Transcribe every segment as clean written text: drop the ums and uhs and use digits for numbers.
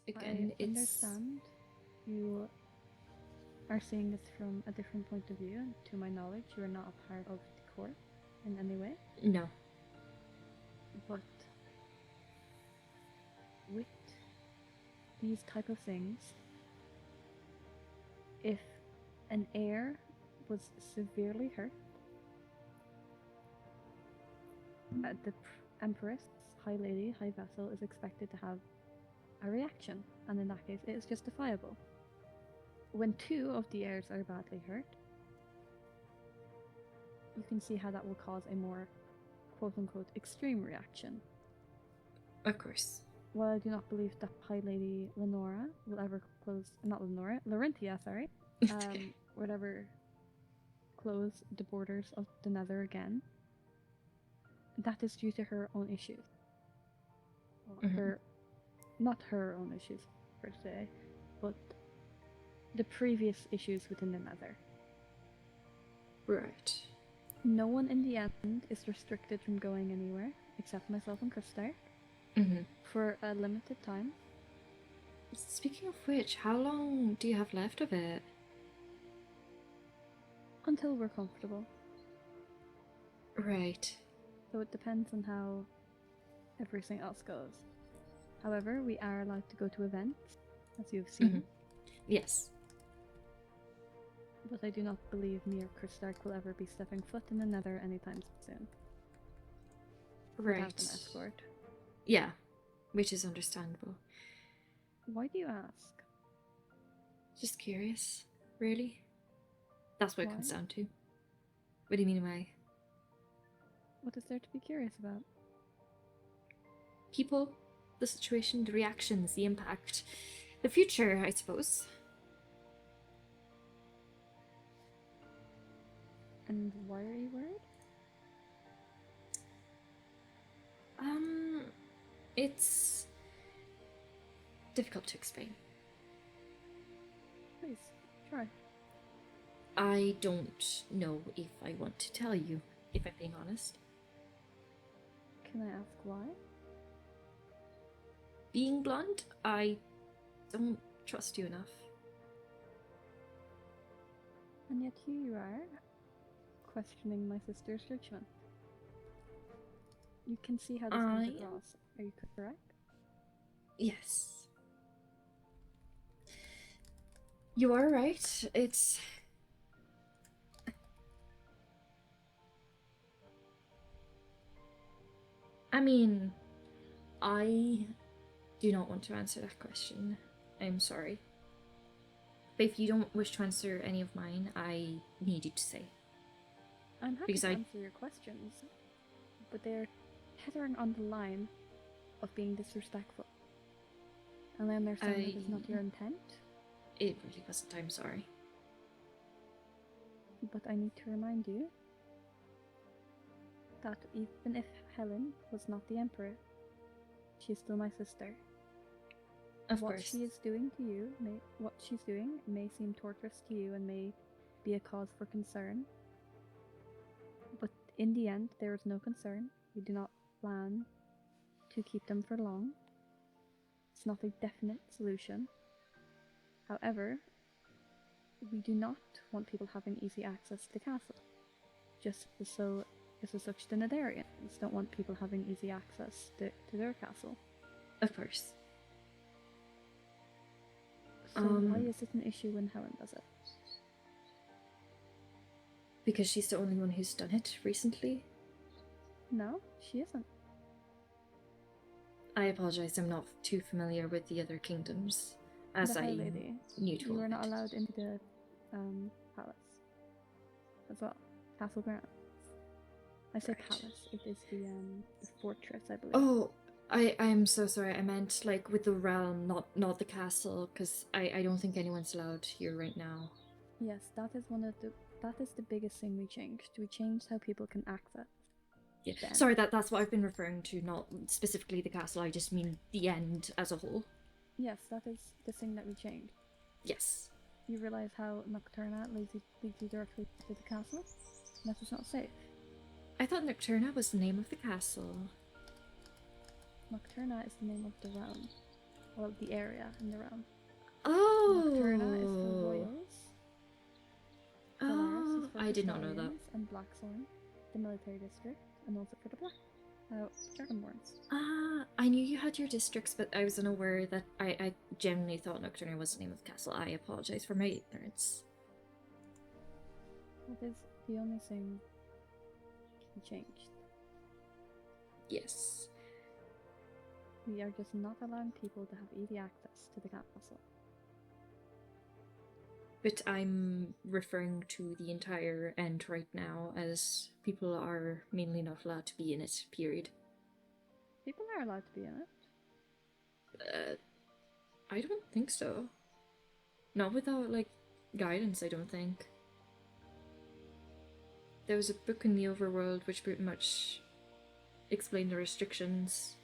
again, I understand you are seeing this from a different point of view. To my knowledge, you are not a part of the court in any way. No. But with these type of things, if an heir was severely hurt, the Empress, High Lady, High Vessel is expected to have a reaction, and in that case, it is justifiable. When two of the heirs are badly hurt, you can see how that will cause a more quote-unquote extreme reaction. Of course. While I do not believe that High Lady Lenora will ever close, not Lenora, Larentia, sorry, will ever close the borders of the Nether again, that is due to her own issues. Well, not her own issues per se, but the previous issues within the Nether. Right. No one in the end is restricted from going anywhere, except myself and Kristar, for a limited time. Speaking of which, how long do you have left of it? Until we're comfortable. Right. So it depends on how everything else goes. However, we are allowed to go to events, as you've seen. Yes. But I do not believe me or Kristar will ever be stepping foot in the Nether anytime soon. Right. Without an escort. Yeah, which is understandable. Why do you ask? Just curious, really. That's what it comes down to. What do you mean by? What is there to be curious about? People, the situation, the reactions, the impact, the future, I suppose. And why are you worried? It's difficult to explain. Please, try. I don't know if I want to tell you, if I'm being honest. Can I ask why? Being blunt, I don't trust you enough. And yet here you are, questioning my sister's judgment. You can see how this comes across. Are you correct? Yes. You are right. It's... I mean, I do not want to answer that question. I'm sorry. But if you don't wish to answer any of mine, I need you to say. I'm happy to answer your questions, but they're tethering on the line of being disrespectful. And I understand that is not your intent. It really wasn't, I'm sorry. But I need to remind you that even if Helen was not the Emperor, she is still my sister. Of what course. She is doing to you, what she's doing may seem torturous to you and may be a cause for concern. But in the end, there is no concern. We do not plan to keep them for long. It's not a definite solution. However, we do not want people having easy access to the castle. Just as such the Netherians don't want people having easy access to their castle. Of course. So why is it an issue when Helen does it? Because she's the only one who's done it recently? No, she isn't. I apologize, I'm not too familiar with the other kingdoms, as I knew to. You were not allowed into the palace as well. Castle grounds. I say palace, it is the fortress, I believe. Oh, I'm so sorry, I meant like with the realm, not the castle, because I don't think anyone's allowed here right now. Yes, that is the biggest thing we changed. We changed how people can access. Yeah. Sorry, that's what I've been referring to, not specifically the castle, I just mean the end as a whole. Yes, that is the thing that we changed. Yes. You realize how Nocturna leads you directly to the castle? That is not safe. I thought Nocturna was the name of the castle. Nocturna is the name of the realm, well, the area in the realm. Oh! Nocturna is for royals. Polaris is for I did not know that. Custodians, and Blackthorn, the military district, and also for the Dragonborns. I knew you had your districts, but I was unaware that I genuinely thought Nocturna was the name of the castle. I apologize for my ignorance. That is the only thing he changed. Yes. We are just not allowing people to have easy access to the castle. But I'm referring to the entire end right now, as people are mainly not allowed to be in it, period. People are allowed to be in it. I don't think so. Not without, like, guidance, I don't think. There was a book in the Overworld which pretty much explained the restrictions.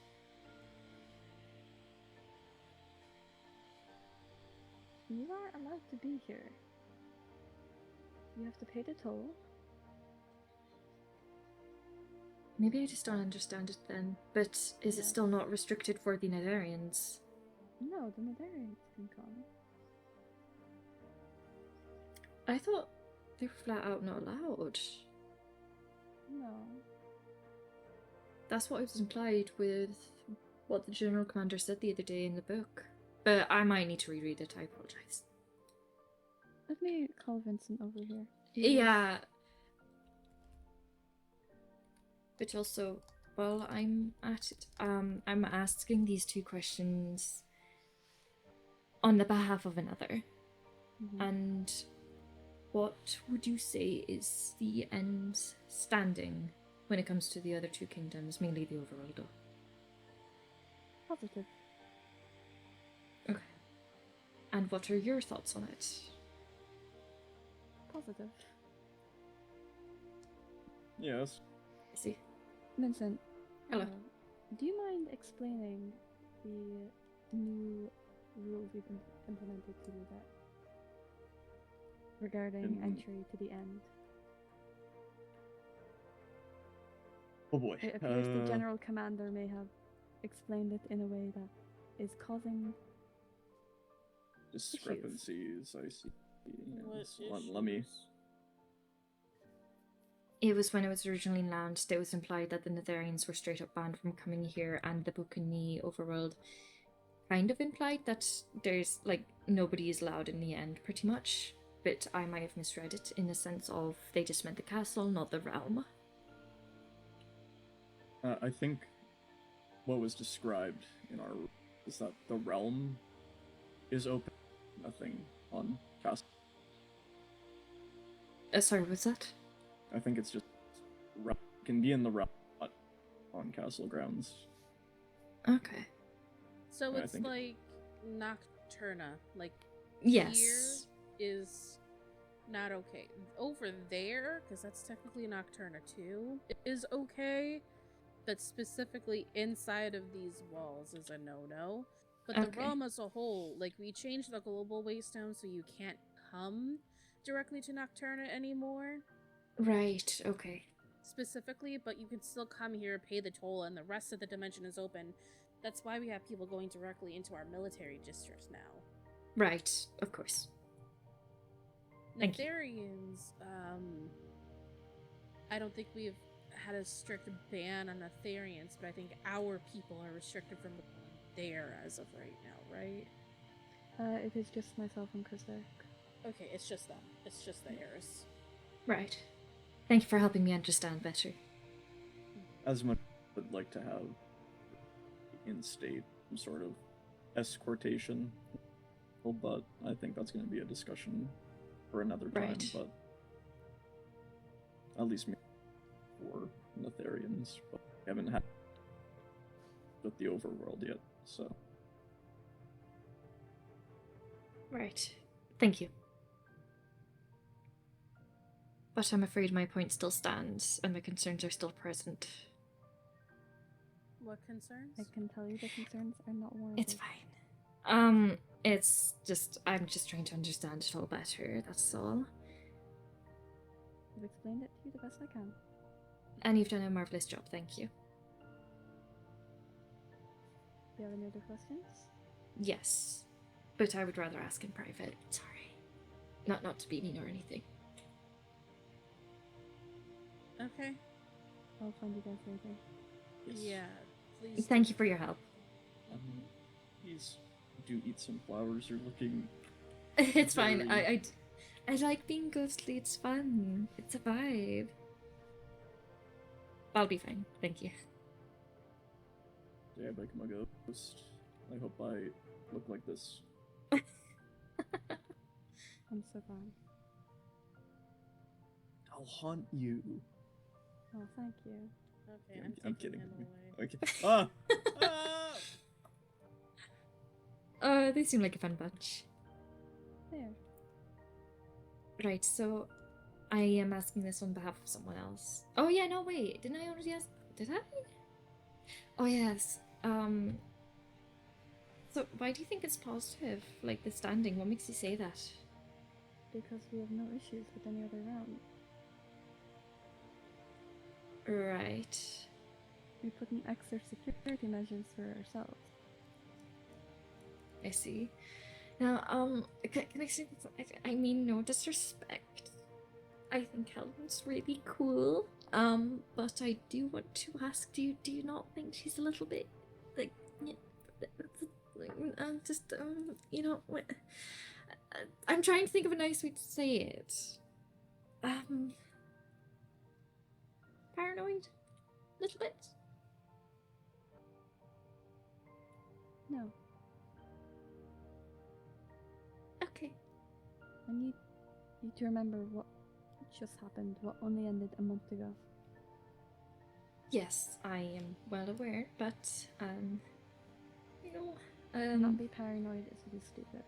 You are allowed to be here. You have to pay the toll. Maybe I just don't understand it then. But is it Yeah. still not restricted for the Netherians? No, the Netherians can come. I thought they were flat out not allowed. No. That's what was implied with what the General Commander said the other day in the book. But I might need to reread it, I apologize. Let me call Vincent over here. Yeah. But also, while I'm at it, I'm asking these two questions on the behalf of another. Mhm. And what would you say is the end standing when it comes to the other two kingdoms, mainly the Overworld? Positive. Okay. And what are your thoughts on it? Positive. Yes. I see. Vincent. Hello. Do you mind explaining the new rules we've implemented to do that? Regarding entry to the end. Oh boy. It appears the General Commander may have explained it in a way that is causing discrepancies, I see. What Yes. Let me. It was when it was originally announced, it was implied that the Netherians were straight up banned from coming here, and the book in the Overworld kind of implied that there's, like, nobody is allowed in the end, pretty much. But I might have misread it in the sense of they just meant the castle, not the realm. I think what was described in our is that the realm is open, nothing on castle. Sorry, what's that? I think it's just can be in the realm, but on castle grounds. Okay. So I it's think like Nocturna. Like Yes. here is not okay. Over there, because that's technically Nocturna too, is okay. But specifically inside of these walls is a no-no. But the Okay. realm as a whole, like we changed the global waystone so you can't come directly to Nocturna anymore. Right, okay. Specifically, but you can still come here, pay the toll, and the rest of the dimension is open. That's why we have people going directly into our military districts now. Right, of course. Thank you. Netherians, I don't think we've had a strict ban on Netherians, but I think our people are restricted from there as of right now, right? it is just myself and Chris there. Okay, it's just them. It's just the heirs. Right. Thank you for helping me understand better. As much as I'd like to have in-state some sort of escortation, but I think that's going to be a discussion for another time. Right. But at least for Netherians, but we haven't had with the Overworld yet, so. Right. Thank you. But I'm afraid my point still stands, and my concerns are still present. What concerns? I can tell you the concerns are not warranted. It's fine. It's just, I'm just trying to understand it all better, that's all. I've explained it to you the best I can. And you've done a marvelous job, thank you. Do you have any other questions? Yes, but I would rather ask in private. Sorry, not to be mean or anything. Okay. I'll find you guys later. Yes. Yeah. Please. Thank you for your help. Please do eat some flowers. You're looking. It's fine. Very- I like being ghostly. It's fun. It's a vibe. I'll be fine. Thank you. Did I become a ghost? I hope I look like this. I'm so glad. I'll haunt you. Oh, thank you. Okay, I'm I'm kidding. taking him away. Okay. Ah! Ah! They seem like a fun bunch. There. Right, so I am asking this on behalf of someone else. Oh yeah, no wait, didn't I already ask? Did I? Oh yes. So why do you think it's positive? Like the standing? What makes you say that? Because we have no issues with any other realm. Right. We put in extra security measures for ourselves. I see. Now, can I say this? I mean no disrespect. I think Helen's really cool. But I do want to ask, do you not think she's a little bit like, just you know, I'm trying to think of a nice way to say it. Paranoid, a little bit. No. Okay. I need you to remember what just happened, what only ended a month ago. Yes, I am well aware, but you know, Not be paranoid is to be stupid.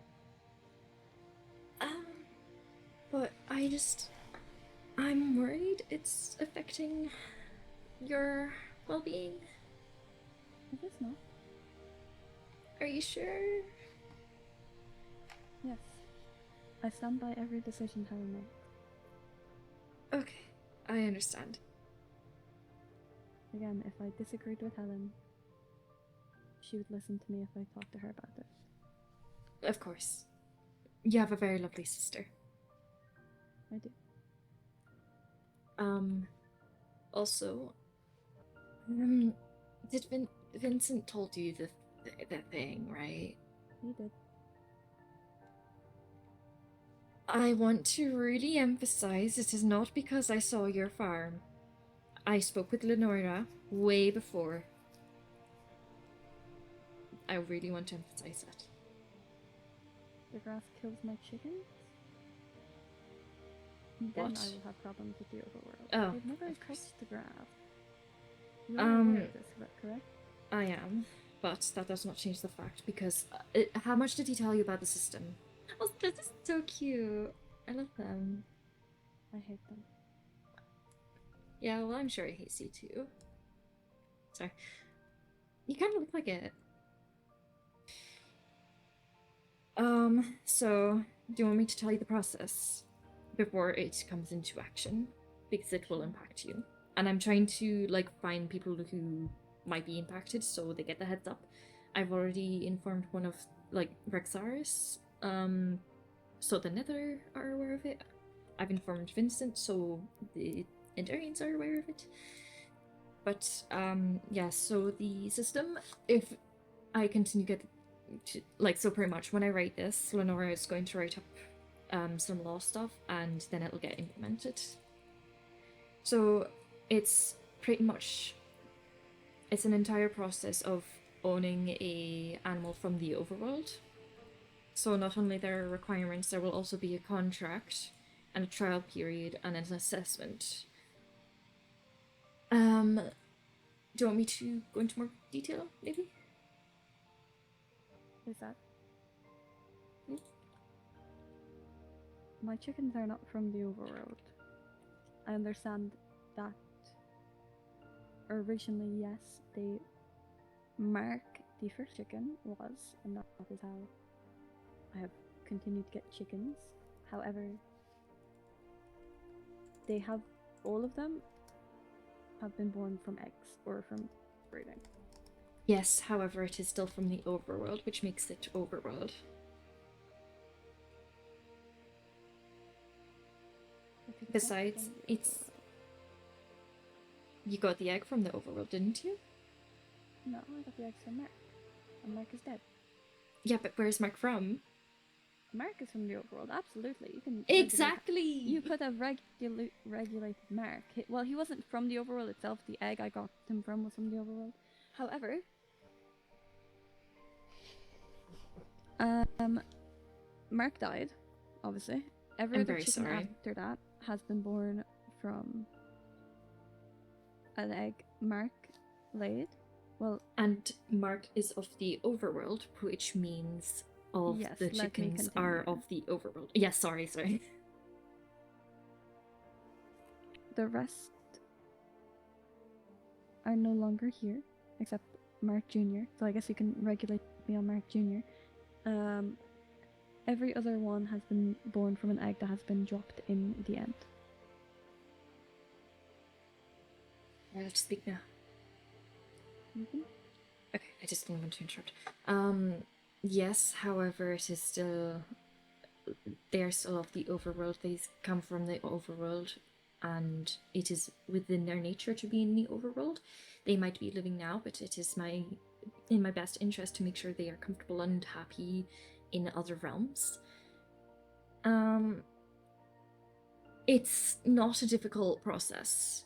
but I'm worried it's affecting your well-being. It is not. Are you sure? Yes. I stand by every decision Helen made. Okay, I understand. Again, if I disagreed with Helen, she would listen to me if I talked to her about it. Of course. You have a very lovely sister. I do. Also, did Vincent told you the thing, right? He did. I want to really emphasize it is not because I saw your farm. I spoke with Lenora way before. I really want to emphasize that. The grass kills my chickens? Then What? I will have problems with the overworld. Oh, They've never of course. touched the grass. You're aware of this, correct? I am, but that does not change the fact because how much did he tell you about the system? Oh, this is so cute. I love them. I hate them. Yeah, well, I'm sure he hates you too. Sorry. You kind of look like it. So, do you want me to tell you the process before it comes into action? Because it will impact you. And I'm trying to, like, find people who might be impacted so they get the heads up. I've already informed one of, like, Rexaris, so the Nether are aware of it. I've informed Vincent, so the Endarians are aware of it. But, yeah, so the system, if I continue to get, so pretty much when I write this, Lenora is going to write up some law stuff, and then it'll get implemented. So it's pretty much, it's an entire process of owning a animal from the overworld. So not only there are requirements, there will also be a contract and a trial period and an assessment. Do you want me to go into more detail, maybe? Is that? Hmm? My chickens are not from the overworld. I understand that originally, yes, Mark, the first chicken, was, and that is how I have continued to get chickens. However, all of them have been born from eggs or from breeding. Yes, however, it is still from the overworld, which makes it overworld. If you got Besides, from the it's... overworld. You got the egg from the overworld, didn't you? No, I got the eggs from Mark. And Mark is dead. Yeah, but where's Mark from? Mark is from the overworld, absolutely. You can Exactly! You could have regulated Mark. Well, he wasn't from the overworld itself. The egg I got him from was from the overworld. However, Mark died, obviously. Every I'm other very chicken sorry. after that has been born from an egg Mark laid. Well, And Mark is of the overworld, which means all of yes, the let me chickens are continue. of the overworld. Yes, sorry. The rest are no longer here, except Mark Jr. So I guess you can regulate me on Mark Jr. Every other one has been born from an egg that has been dropped in the end. I have to speak now. Mm-hmm. Okay, I just didn't want to interrupt. Yes, however, it is still... They're still of the overworld. They come from the overworld, and it is within their nature to be in the overworld. They might be living now, but it is in my best interest to make sure they are comfortable and happy in other realms. It's not a difficult process.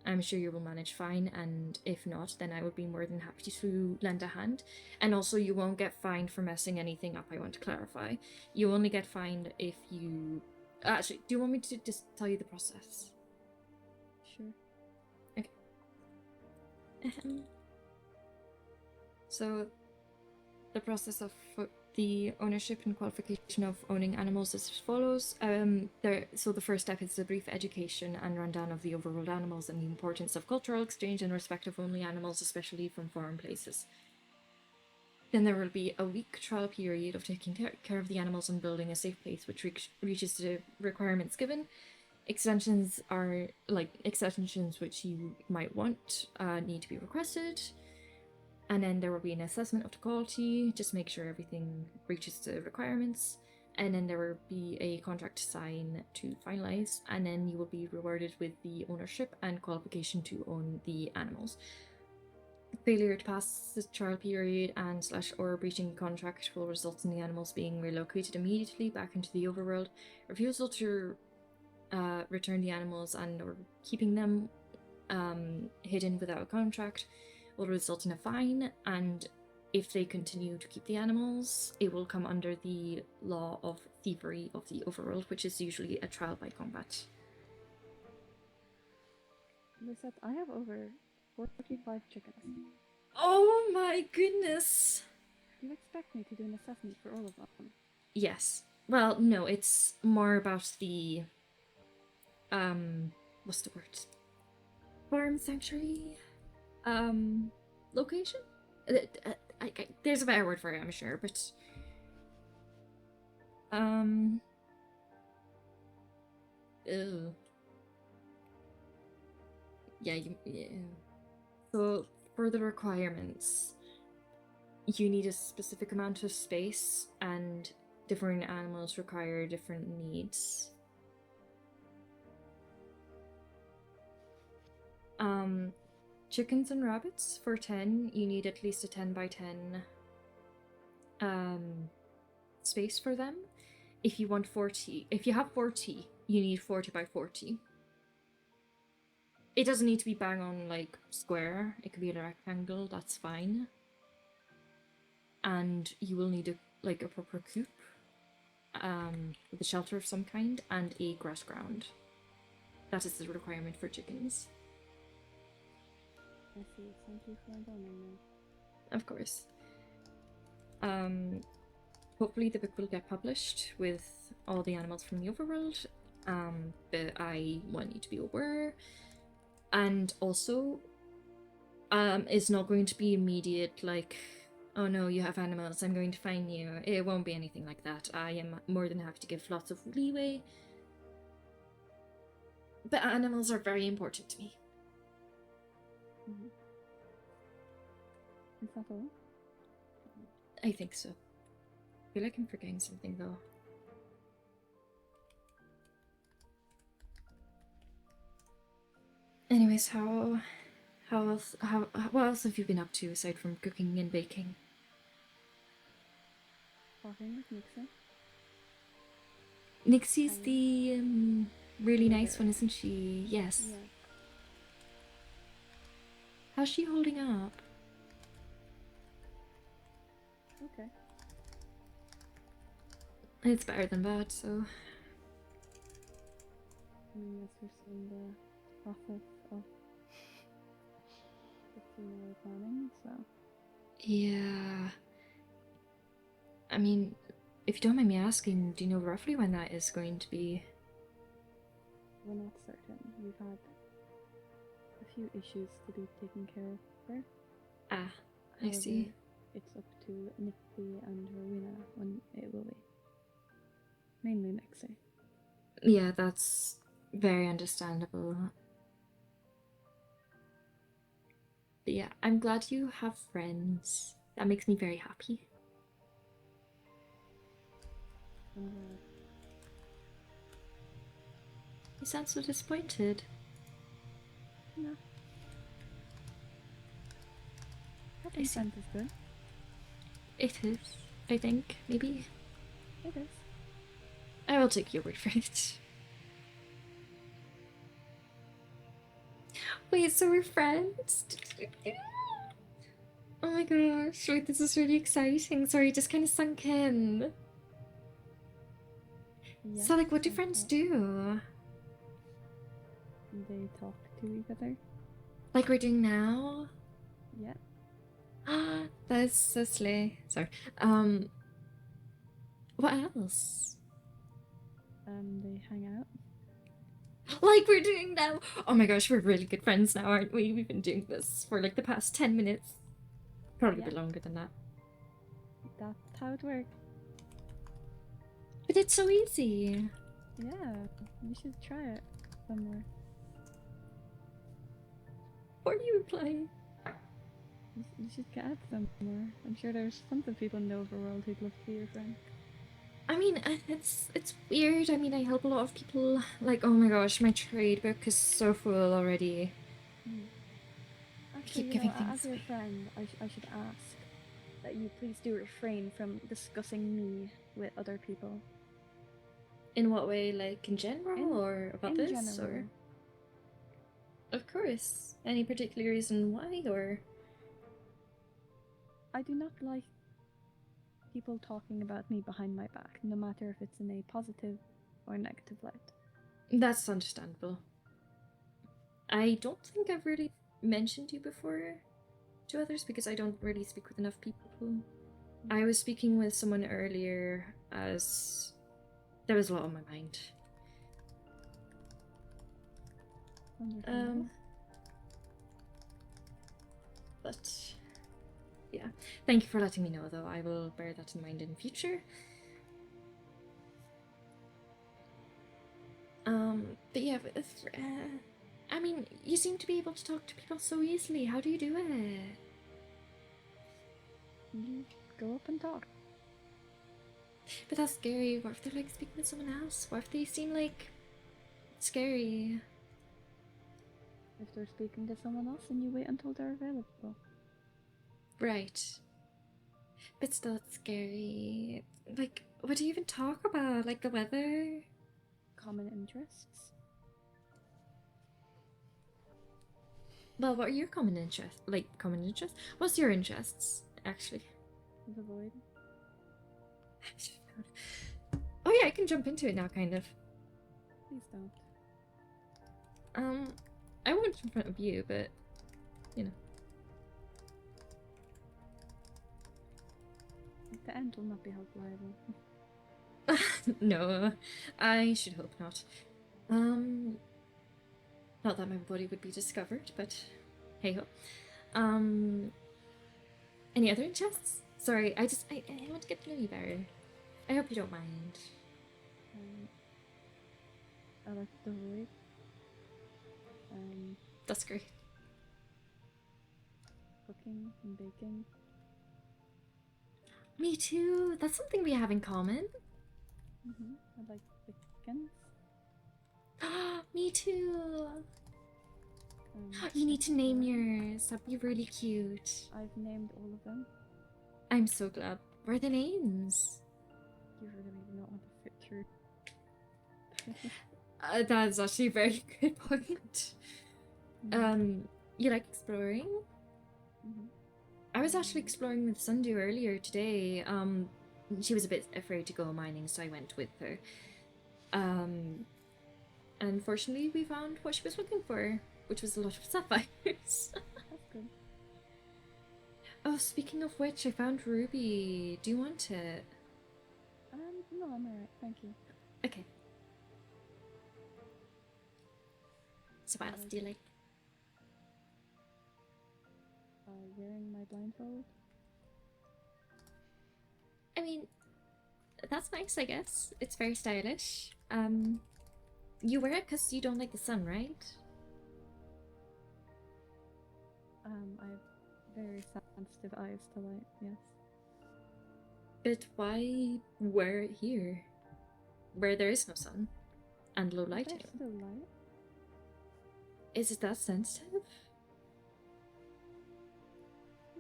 I'm sure you will manage fine, and if not, then I would be more than happy to lend a hand. And also, you won't get fined for messing anything up, I want to clarify. You only get fined if you... Actually, do you want me to just tell you the process? Sure. Okay. So, the process of the ownership and qualification of owning animals is as follows. So the first step is a brief education and rundown of the overworld animals and the importance of cultural exchange and respect of only animals, especially from foreign places. Then there will be a week trial period of taking care of the animals and building a safe place which reaches the requirements given. Extensions which you might want need to be requested. And then there will be an assessment of the quality, just make sure everything reaches the requirements. And then there will be a contract to sign to finalize, and then you will be rewarded with the ownership and qualification to own the animals. Failure to pass the trial period or breaching contract will result in the animals being relocated immediately back into the overworld. Refusal to return the animals and or keeping them hidden without a contract will result in a fine, and if they continue to keep the animals, it will come under the law of thievery of the overworld, which is usually a trial by combat. Lisette, I have over 45 chickens. Oh my goodness! Do you expect me to do an assessment for all of them? Yes. Well, no, it's more about the... what's the word? Farm sanctuary? Location? There's a better word for it, I'm sure, but... Ew. Yeah. So, for the requirements, you need a specific amount of space, and different animals require different needs. Chickens and rabbits, for 10, you need at least a 10 by 10 space for them. If you have 40, you need 40 by 40. It doesn't need to be bang on, like, square. It could be a rectangle, that's fine. And you will need a proper coop, with a shelter of some kind, and a grass ground. That is the requirement for chickens. I see. Thank you for informing me. Of course. Hopefully the book will get published with all the animals from the overworld, but I want you to be aware. And also, it's not going to be immediate, like, oh no, you have animals, I'm going to fine you. It won't be anything like that. I am more than happy to give lots of leeway. But animals are very important to me. Is that all? I think so. I feel like I'm forgetting something though. Anyways, what else have you been up to aside from cooking and baking? Talking with Nixie. Nixie's Hi. the really nice Wither. one, isn't she? Yes. Yeah. How's she holding up? Okay. It's better than bad, so. Yes, we're still in the process of the funeral planning, so Yeah. I mean, if you don't mind me asking, do you know roughly when that is going to be? we're not certain. We've had a few issues to be taken care of first. Ah, I However, see. it's up to Nixie and Rowena when it will be. Mainly Nixie. Yeah, that's very understandable. But yeah, I'm glad you have friends. That makes me very happy. And You sound so disappointed. no. I Having see. friends is good. It is, I think, maybe. It is. I will take your word for it. Wait, so we're friends? Oh my gosh, wait, this is really exciting. Sorry, it just kind of sunk in. Yeah, So, like, what do I friends thought do? they talk to each other. Like we're doing now? Yeah. Ah, that's so slay. Sorry. What else? They hang out. Like we're doing now? Oh my gosh, we're really good friends now, aren't we? We've been doing this for like the past 10 minutes. Probably a bit Yeah. longer than that. That's how it works. But it's so easy. Yeah, you should try it somewhere. What are you replying? You should get out somewhere. I'm sure there's tons of people in the overworld who'd love to be your friend. I mean, it's weird. I mean, I help a lot of people. Like, oh my gosh, my trade book is so full already. Actually, keep you know, giving as things your away. friend, I should ask that you please do refrain from discussing me with other people. In what way? Like in general, or about In this, general. or? Of course. Any particular reason why, or? I do not like people talking about me behind my back, no matter if it's in a positive or negative light. That's understandable. I don't think I've really mentioned you before to others because I don't really speak with enough people. I was speaking with someone earlier as there was a lot on my mind. Understandable. But yeah, thank you for letting me know though. I will bear that in mind in future. But yeah, I mean, you seem to be able to talk to people so easily. How do you do it? You go up and talk. But that's scary. What if they're like speaking with someone else? What if they seem like scary? If they're speaking to someone else, then you wait until they're available. Right. But still, it's scary. Like, what do you even talk about? Like the weather? Common interests. Well, what are your common interests? Like, common interests? What's your interests, actually? The void. Oh yeah, I can jump into it now, kind of. Please don't. I won't in front of you, but, you know. The end will not be held liable. No, I should hope not. Not that my body would be discovered, but hey ho. Any other interests? Sorry, I want to get to know you better. I hope you don't mind. I like the void. That's great. cooking and baking. Me too. That's something we have in common. I like chickens. Me too. You I need to think name they're- yours. That'd be really cute. I've named all of them. I'm so glad. What are the names? You really do not want to fit through. That's actually a very good point. You like exploring? I was actually exploring with Sundu earlier today. She was a bit afraid to go mining, so I went with her. Unfortunately, we found what she was looking for, which was a lot of sapphires. That's good. Oh, speaking of which, I found Ruby. Do you want it? No, I'm alright, thank you. Okay. So what else do you like? Wearing my blindfold. I mean, that's nice, I guess. It's very stylish. You wear it because you don't like the sun, right? I have very sensitive eyes to light, yes. But why wear it here? Where there is no sun and low lighting. There's still light. Is it that sensitive?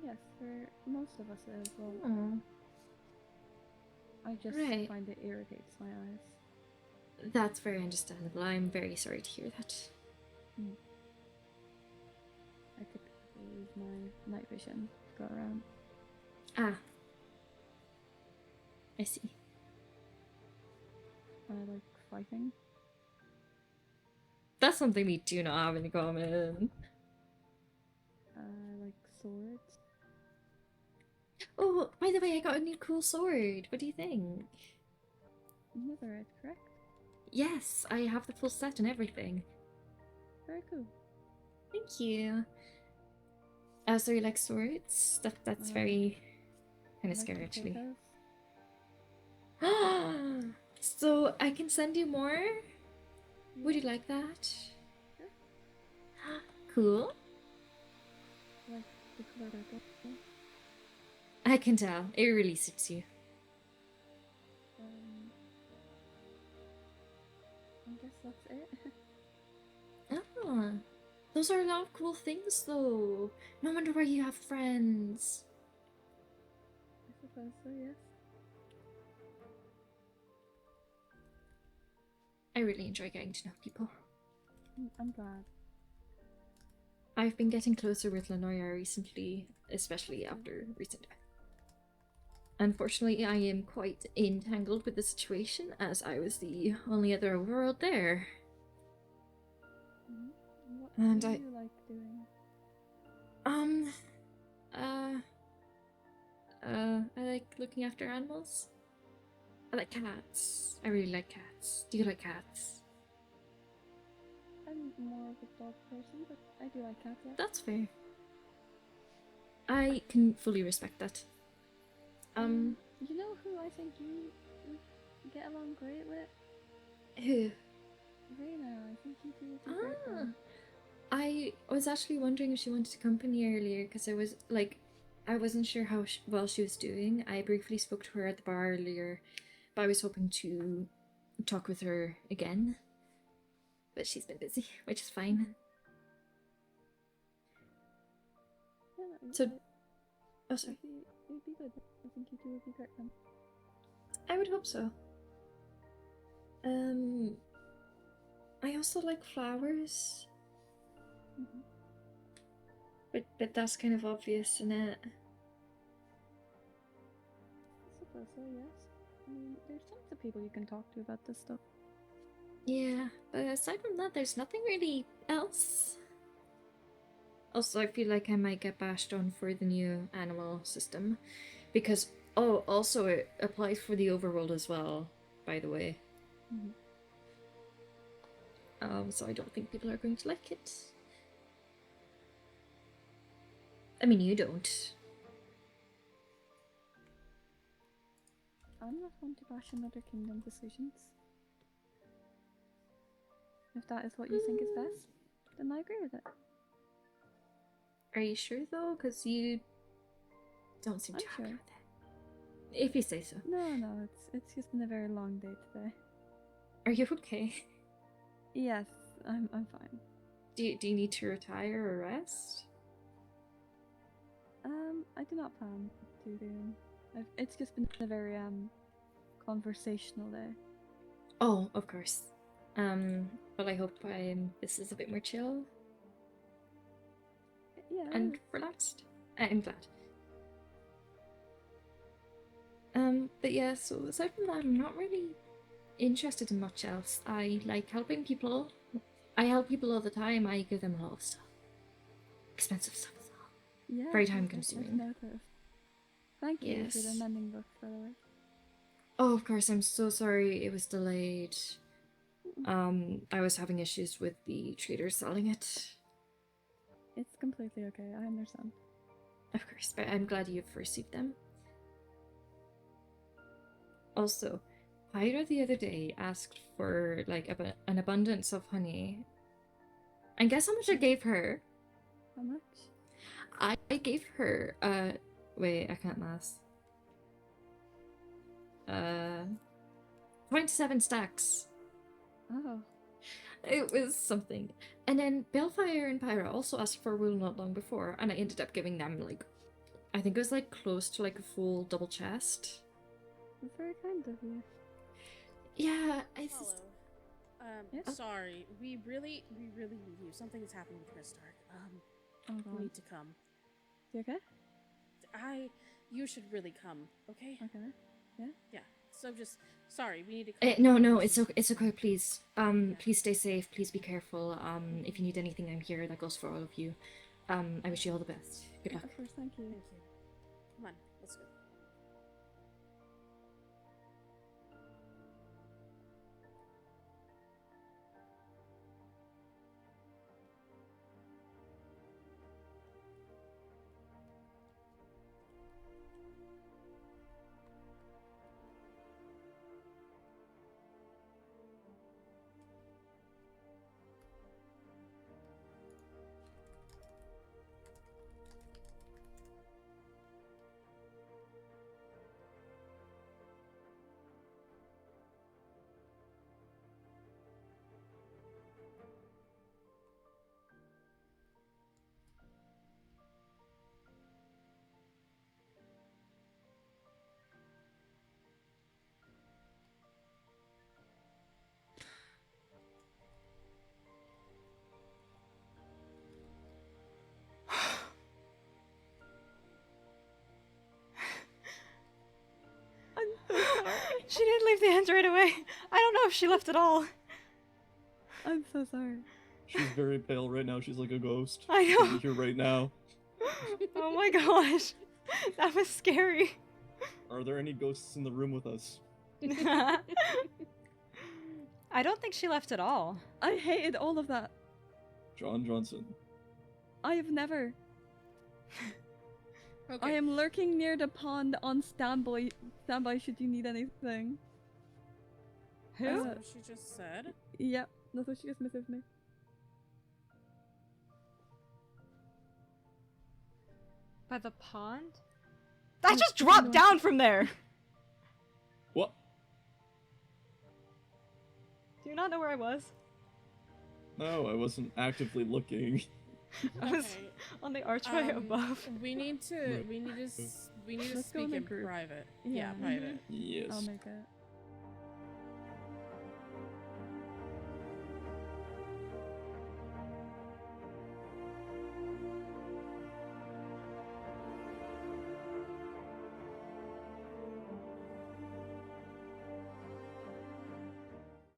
Yes, for most of us as well. Oh, I just Right. find it irritates my eyes. that's very understandable. I'm very sorry to hear that. I typically use my night vision to go around. Ah. I see. I like fighting. That's something we do not have in common. I like swords. Oh, by the way, I got a new cool sword. What do you think? Netherite, correct? Yes, I have the full set and everything. Very cool. Thank you. So you like swords? That's very kind I of like scary, actually. potatoes. So I can send you more? Would you like that? Sure. Cool. Like the color purple. I can tell. It really suits you. I guess that's it. Ah, those are a lot of cool things, though. No wonder why you have friends. I suppose so, yes. I really enjoy getting to know people. I'm glad. I've been getting closer with Lenoya recently, especially after recent death. Unfortunately, I am quite entangled with the situation, as I was the only other overworld there. What And do I- you like doing? I like looking after animals. I like cats. I really like cats. Do you like cats? I'm more of a dog person, but I do like cats. Yeah. That's fair. I can fully respect that. You know who I think you would get along great with? Who? Reina. I think you two would be great Ah, friends. I was actually wondering if she wanted to company earlier, because I wasn't sure how well she was doing. I briefly spoke to her at the bar earlier, but I was hoping to talk with her again. But she's been busy, which is fine. Yeah, no, So- Oh, sorry. it'd be good. I think you two would be great friends. I would hope so. I also like flowers, but that's kind of obvious, isn't it? I suppose so, yes. I mean, there's tons of people you can talk to about this stuff. Yeah, but aside from that, there's nothing really else. Also, I feel like I might get bashed on for the new animal system, because also it applies for the overworld as well, by the way. So I don't think people are going to like it. I mean, you don't. I'm not one to bash another kingdom decisions. If that is what you think is best, then I agree with it. Are you sure though? Because you don't seem I'm too happy sure. with it. If you say so. No, it's just been a very long day today. Are you okay? Yes, I'm fine. Do you need to retire or rest? I do not plan to do. It's just been a very conversational day. Oh, of course. But I hope this is a bit more chill Yeah. and relaxed. I'm glad. But yeah, so aside from that, I'm not really interested in much else. I like helping people. I help people all the time. I give them a lot of stuff. Expensive stuff as well. Yeah. Very time I've consuming. noticed. Thank you for the Yes. mending books, by the way. Oh, of course, I'm so sorry it was delayed. I was having issues with the trader selling it. It's completely okay. I understand. Of course, but I'm glad you've received them. Also, Pyra the other day asked for like an abundance of honey. And guess how much I gave her? How much? I gave her wait, I can't math. 0.7 stacks. Oh. It was something. And then Bellfire and Pyra also asked for wool not long before, and I ended up giving them like I think it was like close to like a full double chest. That's very kind of you. Yeah, I Hello. just Yeah? Sorry. We really need you. Something is happening with Ristark. Oh You god. need to come. You okay? You should really come, okay? Okay. Yeah. So just, sorry, we need to come. no, it's okay, please. Please stay safe, please be careful. If you need anything, I'm here. That goes for all of you. I wish you all the best. Good luck. Of course, thank you. Thank you. Come on, let's go. She didn't leave the ends right away. I don't know if she left at all. I'm so sorry. She's very pale right now. She's like a ghost. I She'll be know. here right now. Oh my gosh. That was scary. Are there any ghosts in the room with us? I don't think she left at all. I hated all of that. John Johnson. I have never. Okay. I am lurking near the pond on standby should you need anything. That's Who? what she just said. Yep, that's what she just messaged me. By the pond? I just dropped down from there! What? Do you not know where I was? No, I wasn't actively looking. I was Okay. on the archway above. We need to Let's go speak in a in group. private. Yeah. Yeah, private. Yes. I'll make it.